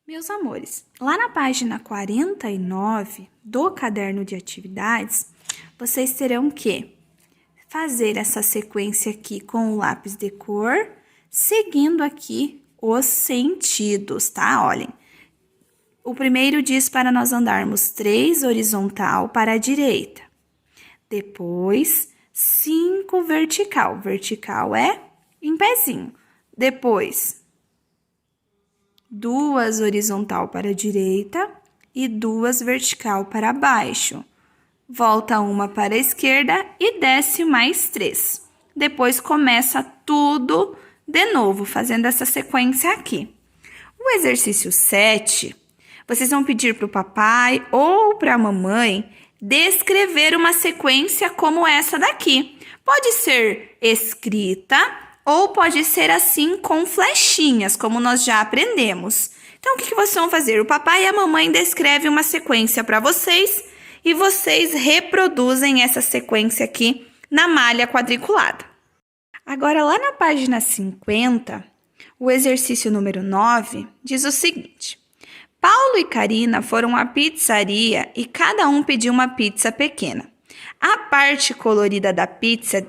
Meus amores, lá na página 49 do caderno de atividades, vocês terão que fazer essa sequência aqui com o lápis de cor, seguindo aqui os sentidos, tá? Olhem, o primeiro diz para nós andarmos 3 horizontal para a direita, depois 5 vertical, vertical é em pezinho, depois 2 horizontal para a direita e 2 vertical para baixo. Volta uma para a esquerda e desce mais 3. Depois começa tudo de novo, fazendo essa sequência aqui. O exercício 7, vocês vão pedir para o papai ou para a mamãe descrever uma sequência como essa daqui. Pode ser escrita ou pode ser assim com flechinhas, como nós já aprendemos. Então, o que vocês vão fazer? O papai e a mamãe descrevem uma sequência para vocês e vocês reproduzem essa sequência aqui na malha quadriculada. Agora, lá na página 50, o exercício número 9 diz o seguinte: Paulo e Karina foram à pizzaria e cada um pediu uma pizza pequena. A parte colorida da pizza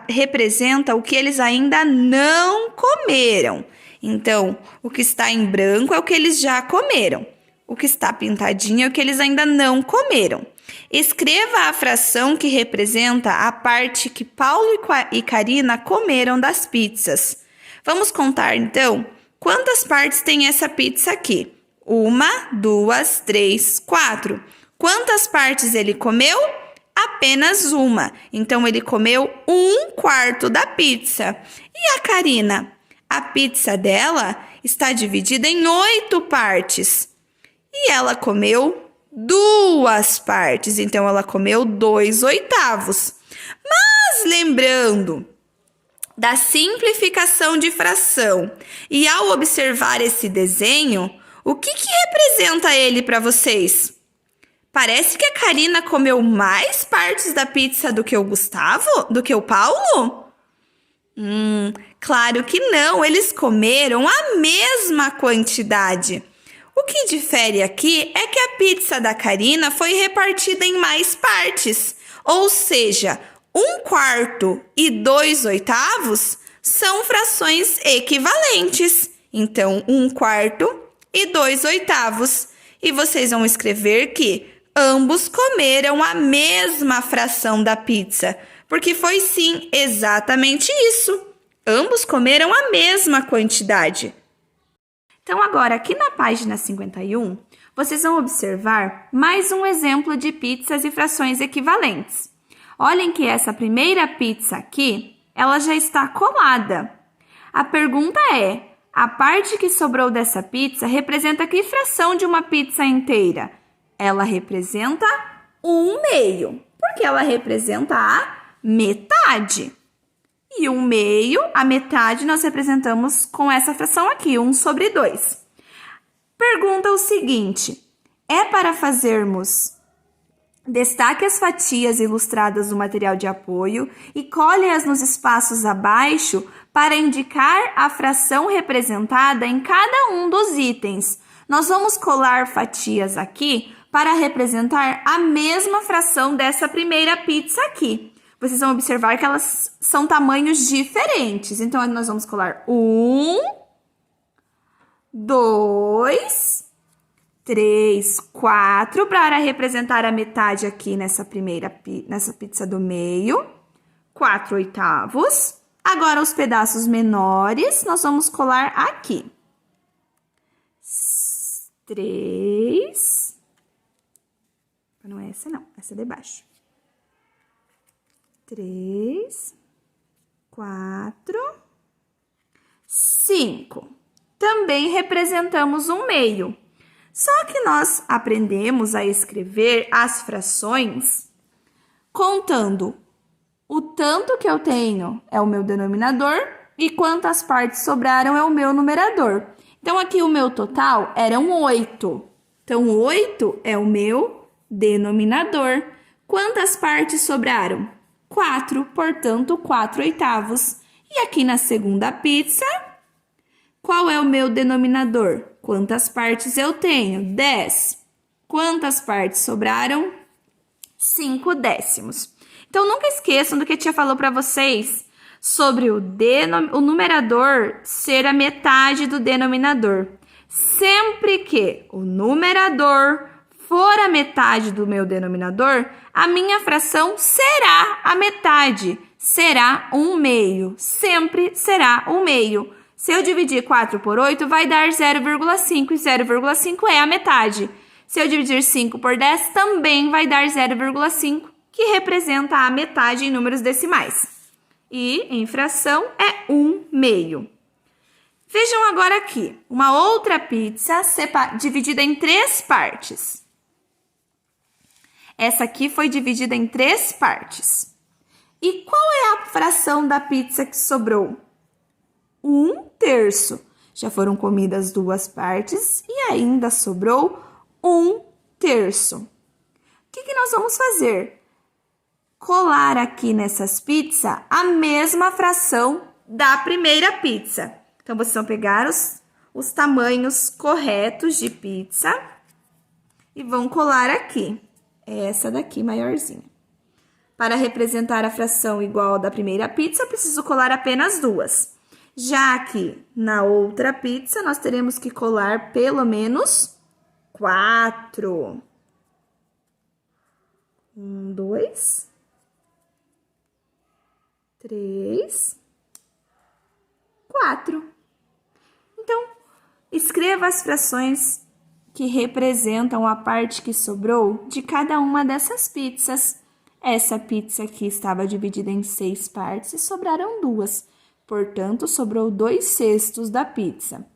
representa o que eles ainda não comeram. Então, o que está em branco é o que eles já comeram. O que está pintadinho é o que eles ainda não comeram. Escreva a fração que representa a parte que Paulo e Karina comeram das pizzas. Vamos contar, então, quantas partes tem essa pizza aqui? 1, 2, 3, 4. Quantas partes ele comeu? Apenas uma. Então, ele comeu 1/4 da pizza. E a Karina? A pizza dela está dividida em 8 partes. E ela comeu 2 partes. Então, ela comeu 2/8. Mas, lembrando da simplificação de fração, e ao observar esse desenho, o que representa ele para vocês? Parece que a Karina comeu mais partes da pizza do que o Gustavo? Do que o Paulo? Claro que não, eles comeram a mesma quantidade. O que difere aqui é que a pizza da Karina foi repartida em mais partes, ou seja, 1/4 e 2/8 são frações equivalentes. Então, 1/4 e 2/8. E vocês vão escrever que ambos comeram a mesma fração da pizza, porque foi sim exatamente isso. Ambos comeram a mesma quantidade. Então, agora, aqui na página 51, vocês vão observar mais um exemplo de pizzas e frações equivalentes. Olhem que essa primeira pizza aqui, ela já está colada. A pergunta é: a parte que sobrou dessa pizza representa que fração de uma pizza inteira? Ela representa 1/2, porque ela representa a metade. E 1/2, a metade, nós representamos com essa fração aqui, 1/2. Pergunta o seguinte: é para fazermos destaque as fatias ilustradas do material de apoio e colhe-as nos espaços abaixo para indicar a fração representada em cada um dos itens. Nós vamos colar fatias aqui para representar a mesma fração dessa primeira pizza aqui. Vocês vão observar que elas são tamanhos diferentes. Então, nós vamos colar 1, 2, 3, 4 para representar a metade aqui nessa pizza do meio. 4/8. Agora, os pedaços menores, nós vamos colar aqui. 3. Não é essa, não. Essa é de baixo. 3, 4, 5. Também representamos 1/2. Só que nós aprendemos a escrever as frações contando o tanto que eu tenho é o meu denominador e quantas partes sobraram é o meu numerador. Então, aqui o meu total eram 8. Então, 8 é o meu denominador. Quantas partes sobraram? 4, portanto, 4/8. E aqui na segunda pizza, qual é o meu denominador? Quantas partes eu tenho? 10. Quantas partes sobraram? 5 décimos. Então, nunca esqueçam do que a tia falou para vocês sobre o numerador ser a metade do denominador. Sempre que o numerador for a metade do meu denominador, a minha fração será a metade, será 1/2. Sempre será 1/2. Se eu dividir 4 por 8, vai dar 0,5, e 0,5 é a metade. Se eu dividir 5 por 10, também vai dar 0,5, que representa a metade em números decimais. E em fração é 1/2. Vejam agora aqui, uma outra pizza dividida em 3 partes. Essa aqui foi dividida em 3 partes. E qual é a fração da pizza que sobrou? 1/3. Já foram comidas 2 partes e ainda sobrou 1/3. O que nós vamos fazer? Colar aqui nessas pizzas a mesma fração da primeira pizza. Então, vocês vão pegar os tamanhos corretos de pizza e vão colar aqui. É essa daqui, maiorzinha. Para representar a fração igual à da primeira pizza, eu preciso colar apenas 2. Já que na outra pizza, nós teremos que colar pelo menos 4. 1, 2, 3, 4. Então, escreva as frações que representam a parte que sobrou de cada uma dessas pizzas. Essa pizza aqui estava dividida em 6 partes e sobraram 2. Portanto, sobrou 2/6 da pizza.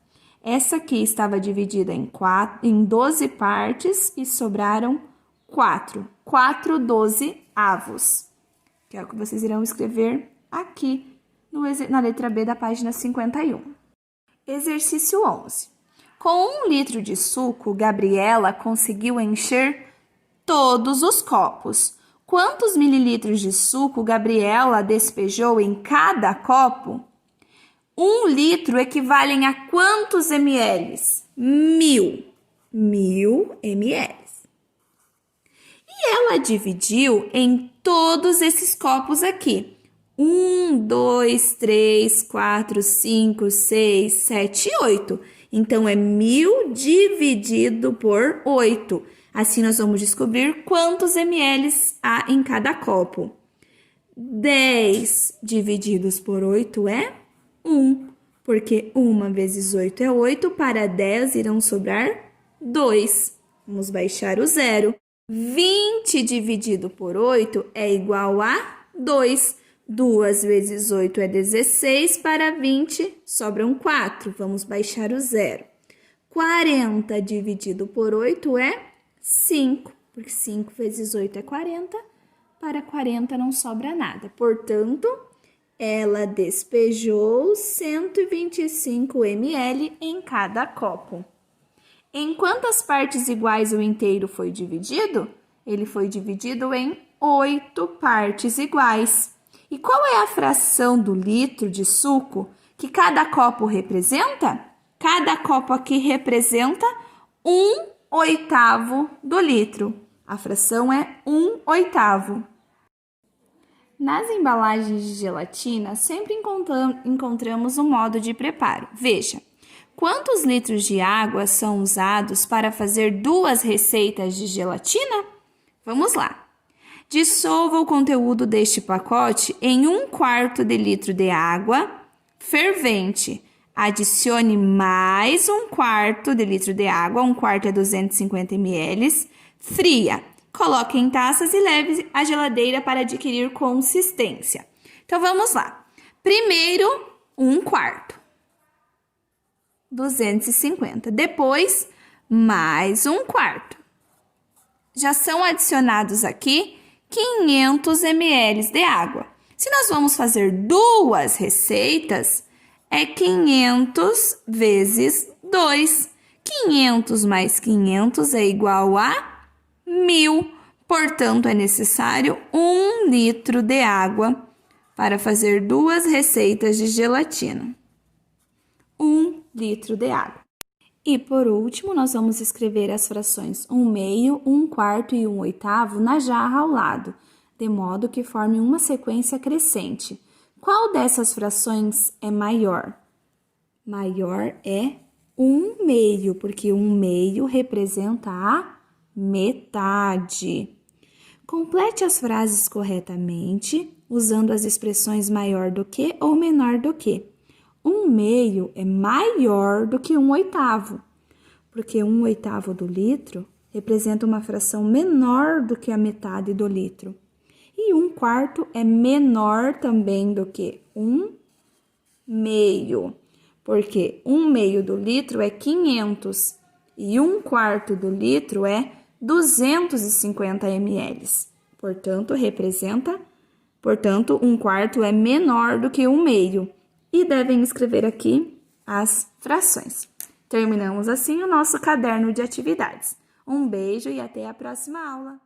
Essa aqui estava dividida em 12 partes e sobraram 4. 4/12avos. Que é o que vocês irão escrever aqui na letra B da página 51. Exercício 11. Com 1 litro de suco, Gabriela conseguiu encher todos os copos. Quantos mililitros de suco Gabriela despejou em cada copo? 1 litro equivale a quantos ml? 1000. 1000 ml. E ela dividiu em todos esses copos aqui. 1, 2, 3, 4, 5, 6, 7 e 8. Então, é 1000 dividido por 8. Assim, nós vamos descobrir quantos ml há em cada copo. 10 divididos por 8 é 1, porque 1 vezes 8 é 8, para 10 irão sobrar 2. Vamos baixar o 0. 20 dividido por 8 é igual a 2. 2 vezes 8 é 16, para 20 sobram 4. Vamos baixar o 0. 40 dividido por 8 é 5, porque 5 vezes 8 é 40, para 40 não sobra nada. Portanto, ela despejou 125 ml em cada copo. Em quantas partes iguais o inteiro foi dividido? Ele foi dividido em 8 partes iguais. E qual é a fração do litro de suco que cada copo representa? Cada copo aqui representa 1/8 do litro. A fração é 1/8. Nas embalagens de gelatina, sempre encontramos um modo de preparo. Veja, quantos litros de água são usados para fazer 2 receitas de gelatina? Vamos lá. Dissolva o conteúdo deste pacote em 1/4 de litro de água fervente. Adicione mais 1/4 de litro de água, 1/4 é 250 ml, fria. Coloque em taças e leve à geladeira para adquirir consistência. Então, vamos lá. Primeiro, 1/4. 250. Depois, mais 1/4. Já são adicionados aqui 500 ml de água. Se nós vamos fazer 2 receitas, é 500 vezes 2. 500 mais 500 é igual a 1000. Portanto, é necessário 1 litro de água para fazer 2 receitas de gelatina. 1 litro de água. E, por último, nós vamos escrever as frações 1/2, 1/4 e 1/8 na jarra ao lado, de modo que forme uma sequência crescente. Qual dessas frações é maior? Maior é 1/2, porque 1/2 representa a metade. Complete as frases corretamente, usando as expressões maior do que ou menor do que. 1/2 é maior do que 1/8, porque 1/8 do litro representa uma fração menor do que a metade do litro. E 1/4 é menor também do que 1/2, porque 1/2 do litro é 500 e 1/4 do litro é 250 ml. Portanto, 1/4 é menor do que 1/2. E devem escrever aqui as frações. Terminamos assim o nosso caderno de atividades. Um beijo e até a próxima aula!